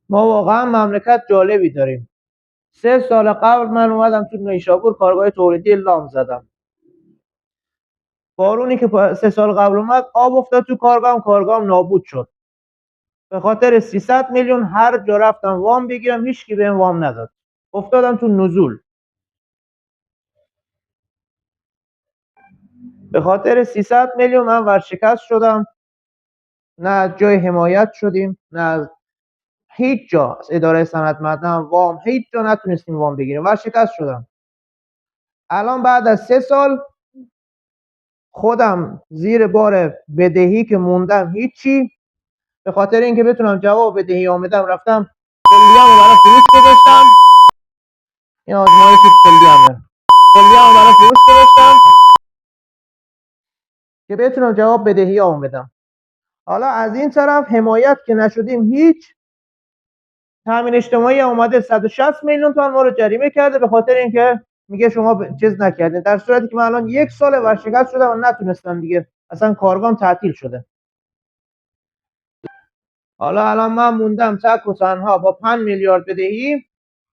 ما واقعا مملکت جالبی داریم. 3 سال قبل من اومدم تو نیشابور کارگاه تولیدی لام زدم. بارونی که 3 سال قبل اومد آب افتاد تو کارگاهم نابود شد. به خاطر 300 میلیون هر جا رفتم وام بگیرم هیچکی بهم وام نداد. افتادم تو نزول. به خاطر 300 میلیون من ورشکست شدم. نه از جای حمایت شدیم، نه از هیچ جا، از اداره سندمندان وام هیچ جا نتونستیم وام بگیریم. ورشکست شدم. الان بعد از 3 سال خودم زیر بار بدهی که موندم هیچی. به خاطر اینکه بتونم جواب بدهی آمدم رفتم کلیه‌مو برای فروش گذاشتم. این آزمایش کلیه‌مه. کلیه‌مو برای فروش گذاشتم که بتونم جواب بدهی آمدم. حالا از این طرف حمایت که نشدیم هیچ. تامین اجتماعی اومده 160 میلیون تومان ما رو جریمه کرده به خاطر اینکه میگه شما چیز نکردین، در صورتی که من الان 1 سال ورشکست شدم و نتونستم دیگه، اصلا کارگاهم تعطیل شده. حالا الان من موندم تک و تنها با 5 میلیارد بدهی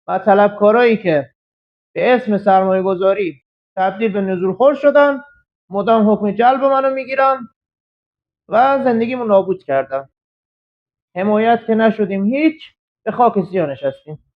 و طلبکارایی که به اسم سرمایه گذاری تبدیل به نزولخور شدن، مدام حکم جلب منو میگیرن و زندگیمو نابود کردن. حمایت که نشدیم هیچ، به خاک سیاه نشستیم.